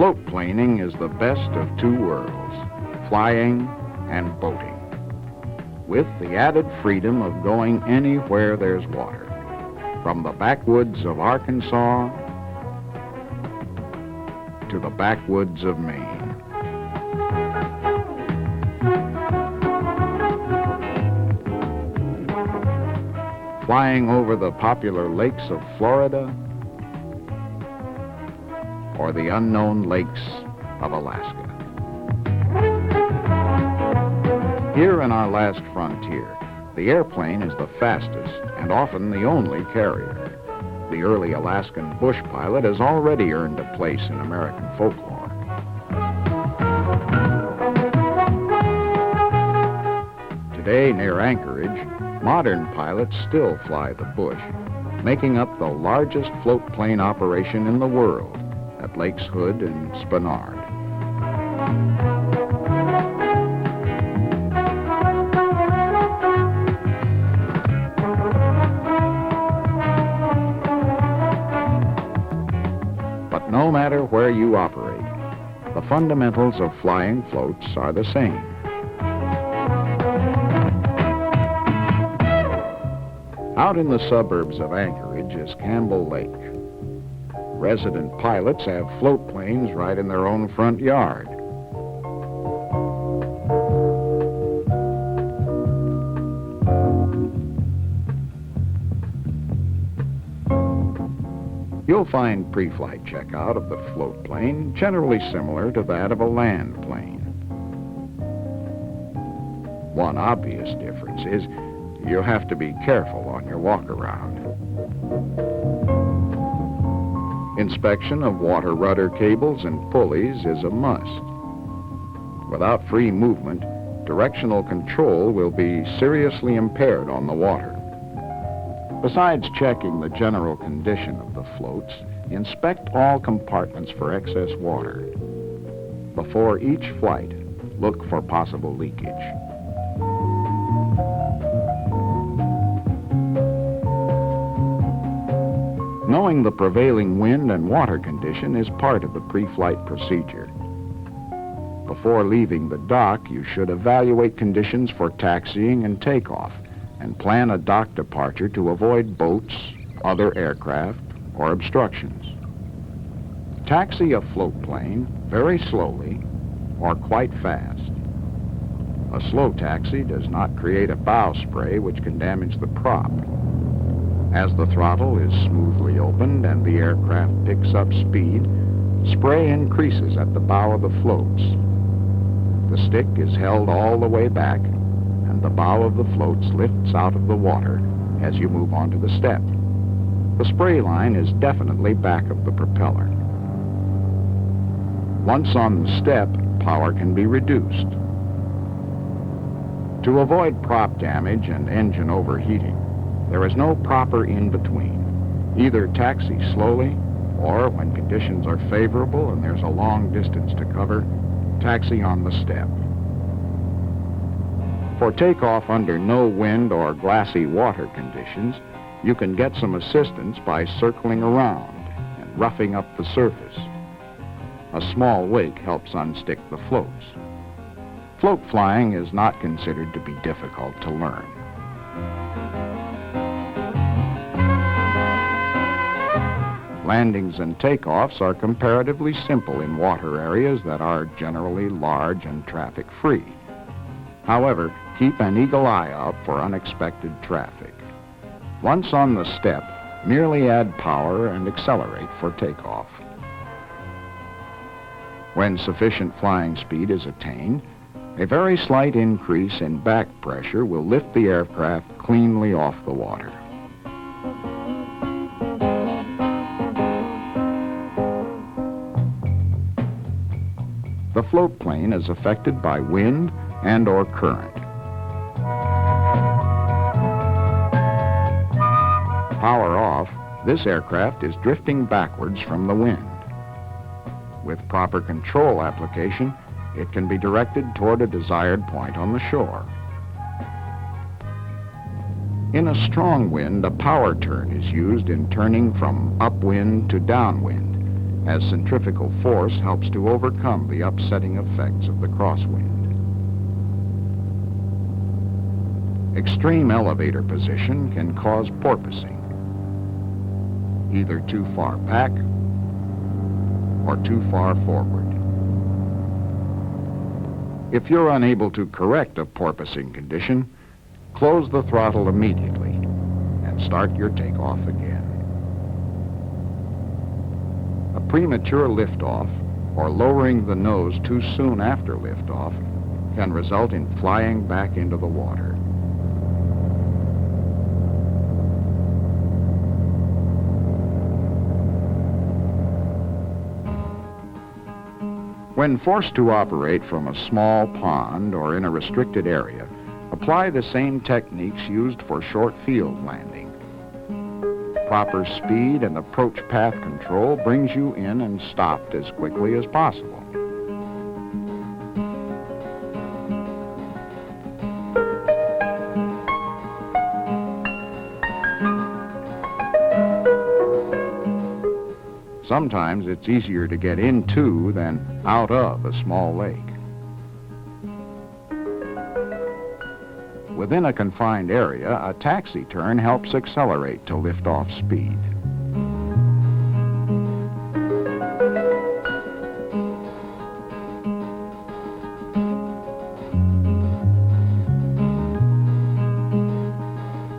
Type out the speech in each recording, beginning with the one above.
Float planing is the best of two worlds, flying and boating, with the added freedom of going anywhere there's water, from the backwoods of Arkansas to the backwoods of Maine. Flying over the popular lakes of Florida or the unknown lakes of Alaska. Here in our last frontier, the airplane is the fastest and often the only carrier. The early Alaskan bush pilot has already earned a place in American folklore. Today, near Anchorage, modern pilots still fly the bush, making up the largest float plane operation in the world at Lakes Hood and Spenard. But no matter where you operate, the fundamentals of flying floats are the same. Out in the suburbs of Anchorage is Campbell Lake. Resident pilots have float planes right in their own front yard. You'll find pre-flight checkout of the float plane generally similar to that of a land plane. One obvious difference is you have to be careful on your walk-around. Inspection of water rudder cables and pulleys is a must. Without free movement, directional control will be seriously impaired on the water. Besides checking the general condition of the floats, inspect all compartments for excess water. Before each flight, look for possible leakage. Knowing the prevailing wind and water condition is part of the pre-flight procedure. Before leaving the dock, you should evaluate conditions for taxiing and takeoff and plan a dock departure to avoid boats, other aircraft, or obstructions. Taxi a float plane very slowly or quite fast. A slow taxi does not create a bow spray which can damage the prop. As the throttle is smoothly opened and the aircraft picks up speed, spray increases at the bow of the floats. The stick is held all the way back, and the bow of the floats lifts out of the water as you move onto the step. The spray line is definitely back of the propeller. Once on the step, power can be reduced. To avoid prop damage and engine overheating, there is no proper in-between. Either taxi slowly, or when conditions are favorable and there's a long distance to cover, taxi on the step. For takeoff under no wind or glassy water conditions, you can get some assistance by circling around and roughing up the surface. A small wake helps unstick the floats. Float flying is not considered to be difficult to learn. Landings and takeoffs are comparatively simple in water areas that are generally large and traffic-free. However, keep an eagle eye out for unexpected traffic. Once on the step, merely add power and accelerate for takeoff. When sufficient flying speed is attained, a very slight increase in back pressure will lift the aircraft cleanly off the water. The float plane is affected by wind and or current. Power off, this aircraft is drifting backwards from the wind. With proper control application, it can be directed toward a desired point on the shore. In a strong wind, a power turn is used in turning from upwind to downwind, as centrifugal force helps to overcome the upsetting effects of the crosswind. Extreme elevator position can cause porpoising, either too far back or too far forward. If you're unable to correct a porpoising condition, close the throttle immediately and start your takeoff again. A premature liftoff or lowering the nose too soon after liftoff can result in flying back into the water. When forced to operate from a small pond or in a restricted area, apply the same techniques used for short field landing. Proper speed and approach path control brings you in and stopped as quickly as possible. Sometimes it's easier to get into than out of a small lake. Within a confined area, a taxi turn helps accelerate to liftoff speed.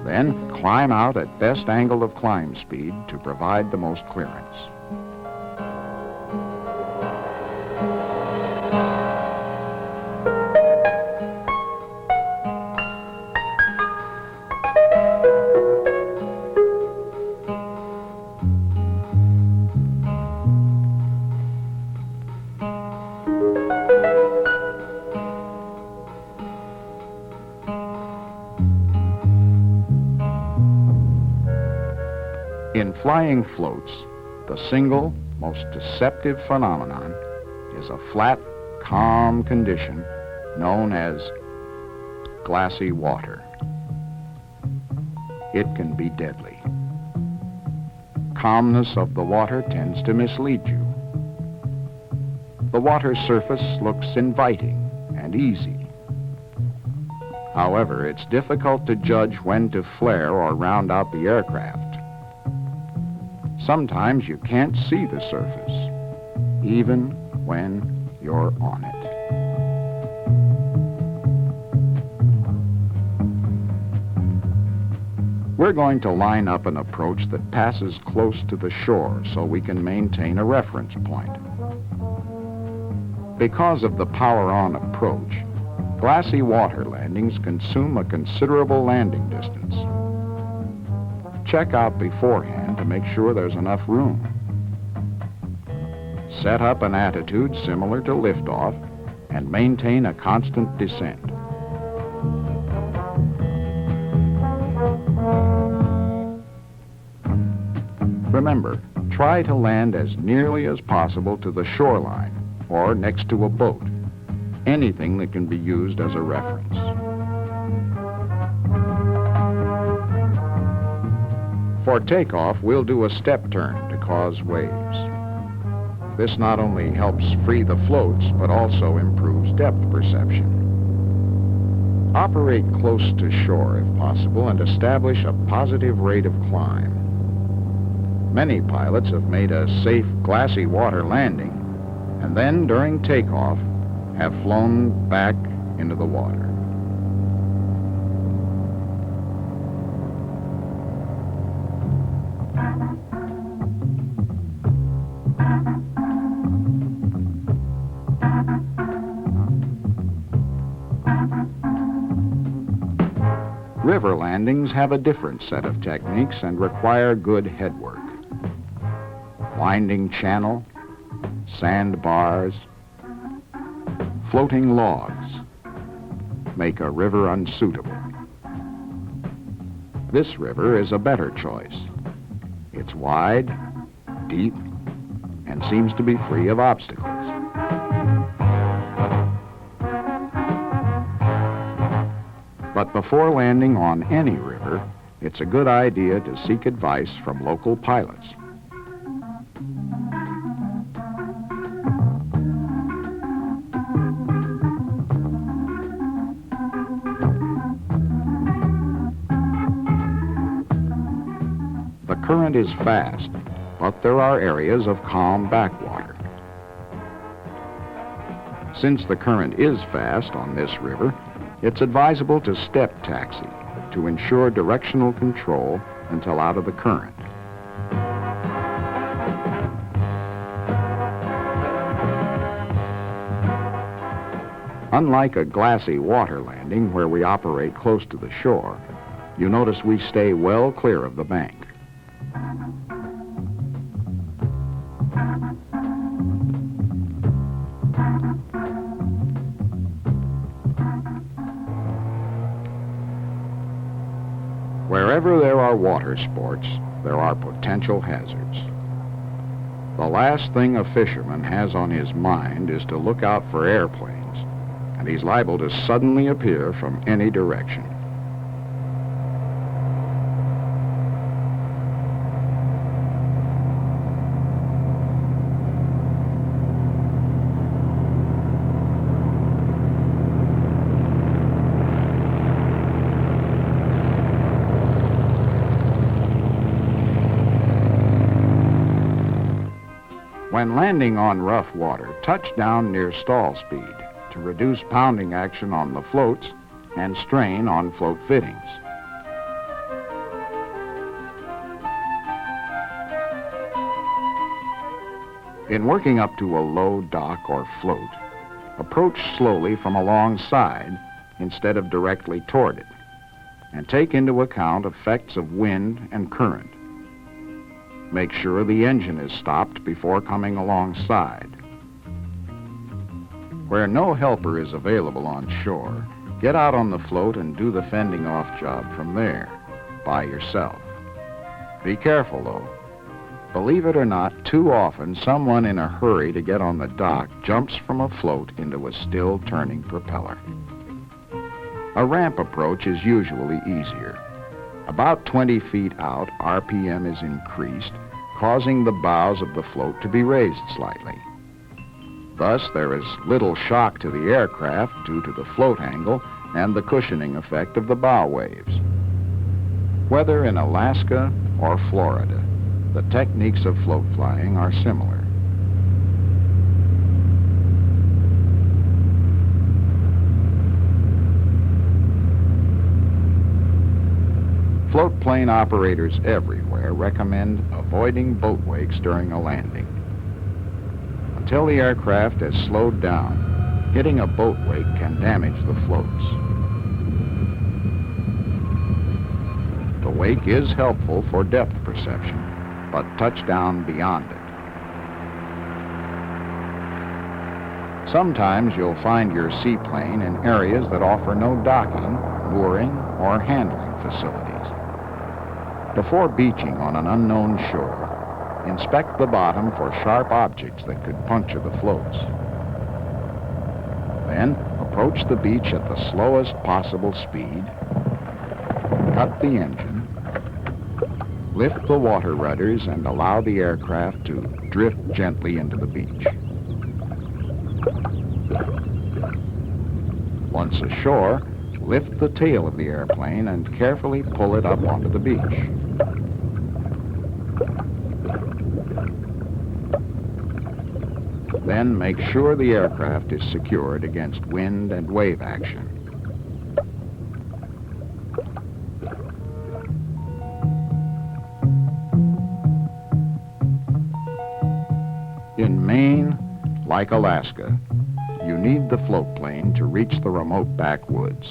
Then climb out at best angle of climb speed to provide the most clearance. In flying floats, the single, most deceptive phenomenon is a flat, calm condition known as glassy water. It can be deadly. Calmness of the water tends to mislead you. The water surface looks inviting and easy. However, it's difficult to judge when to flare or round out the aircraft. Sometimes you can't see the surface, even when you're on it. We're going to line up an approach that passes close to the shore so we can maintain a reference point. Because of the power-on approach, glassy water landings consume a considerable landing distance. Check out beforehand to make sure there's enough room. Set up an attitude similar to liftoff and maintain a constant descent. Remember, try to land as nearly as possible to the shoreline or next to a boat, anything that can be used as a reference. For takeoff, we'll do a step turn to cause waves. This not only helps free the floats, but also improves depth perception. Operate close to shore if possible and establish a positive rate of climb. Many pilots have made a safe, glassy water landing, and then during takeoff have flown back into the water. River landings have a different set of techniques and require good headwork. Winding channel, sandbars, floating logs make a river unsuitable. This river is a better choice. It's wide, deep, and seems to be free of obstacles. But before landing on any river, it's a good idea to seek advice from local pilots. current is fast, but there are areas of calm backwater. Since the current is fast on this river, it's advisable to step taxi to ensure directional control until out of the current. Unlike a glassy water landing where we operate close to the shore, you notice we stay well clear of the bank. Wherever there are water sports, there are potential hazards. The last thing a fisherman has on his mind is to look out for airplanes, and he's liable to suddenly appear from any direction. When landing on rough water, touch down near stall speed to reduce pounding action on the floats and strain on float fittings. In working up to a low dock or float, approach slowly from alongside instead of directly toward it, and take into account effects of wind and current. Make sure the engine is stopped before coming alongside. Where no helper is available on shore, get out on the float and do the fending off job from there, by yourself. Be careful, though. Believe it or not, too often someone in a hurry to get on the dock jumps from a float into a still turning propeller. A ramp approach is usually easier. About 20 feet out, RPM is increased, causing the bows of the float to be raised slightly. Thus, there is little shock to the aircraft due to the float angle and the cushioning effect of the bow waves. Whether in Alaska or Florida, the techniques of float flying are similar. Float plane operators everywhere recommend avoiding boat wakes during a landing. Until the aircraft has slowed down, hitting a boat wake can damage the floats. The wake is helpful for depth perception, but touch down beyond it. Sometimes you'll find your seaplane in areas that offer no docking, mooring, or handling facilities. Before beaching on an unknown shore, inspect the bottom for sharp objects that could puncture the floats. Then, approach the beach at the slowest possible speed, cut the engine, lift the water rudders, and allow the aircraft to drift gently into the beach. Once ashore, lift the tail of the airplane and carefully pull it up onto the beach. Then make sure the aircraft is secured against wind and wave action. In Maine, like Alaska, you need the float plane to reach the remote backwoods.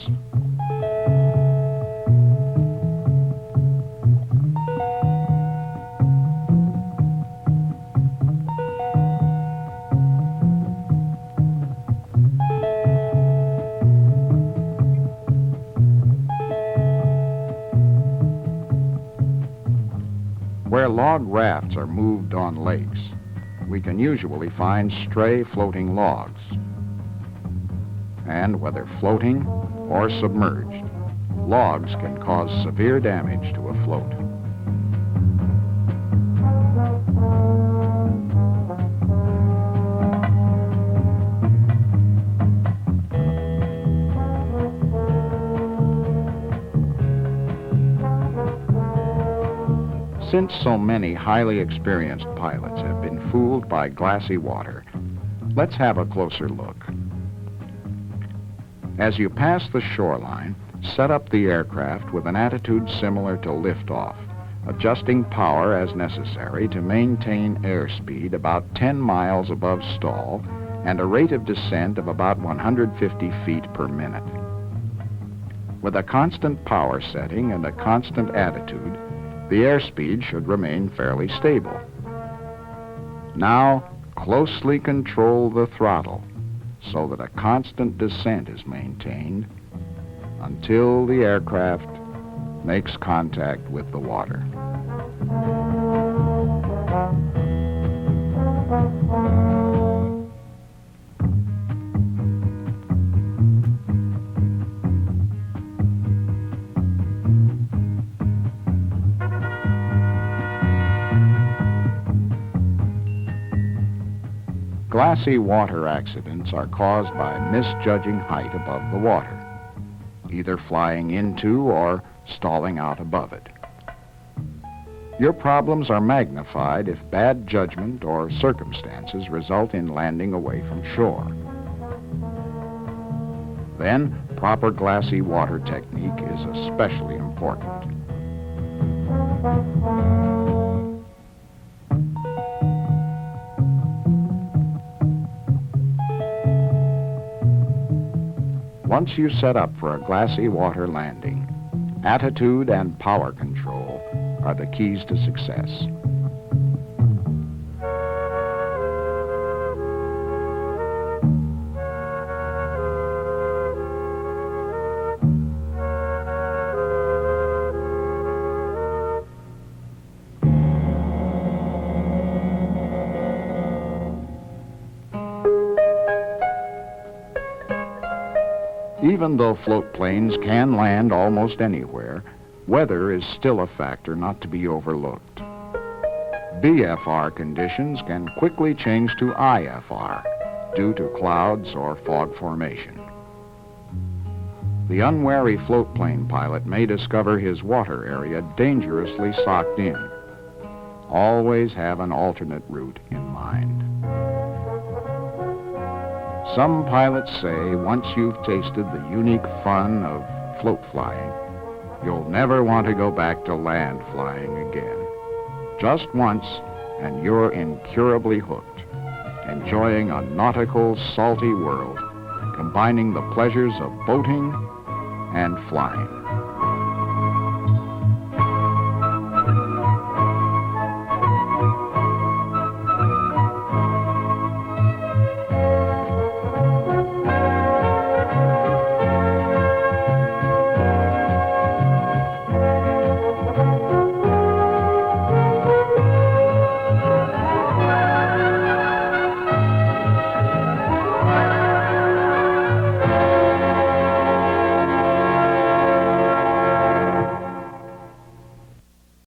Where log rafts are moved on lakes, we can usually find stray floating logs. And whether floating or submerged, logs can cause severe damage to a float. Since so many highly experienced pilots have been fooled by glassy water, let's have a closer look. As you pass the shoreline, set up the aircraft with an attitude similar to liftoff, adjusting power as necessary to maintain airspeed about 10 miles above stall and a rate of descent of about 150 feet per minute. With a constant power setting and a constant attitude, the airspeed should remain fairly stable. Now, closely control the throttle so that a constant descent is maintained until the aircraft makes contact with the water. Glassy water accidents are caused by misjudging height above the water, either flying into or stalling out above it. Your problems are magnified if bad judgment or circumstances result in landing away from shore. Then, proper glassy water technique is especially important. Once you set up for a glassy water landing, attitude and power control are the keys to success. Even though float planes can land almost anywhere, weather is still a factor not to be overlooked. VFR conditions can quickly change to IFR due to clouds or fog formation. The unwary float plane pilot may discover his water area dangerously socked in. Always have an alternate route in mind. Some pilots say once you've tasted the unique fun of float flying, you'll never want to go back to land flying again. Just once, and you're incurably hooked, enjoying a nautical, salty world, combining the pleasures of boating and flying.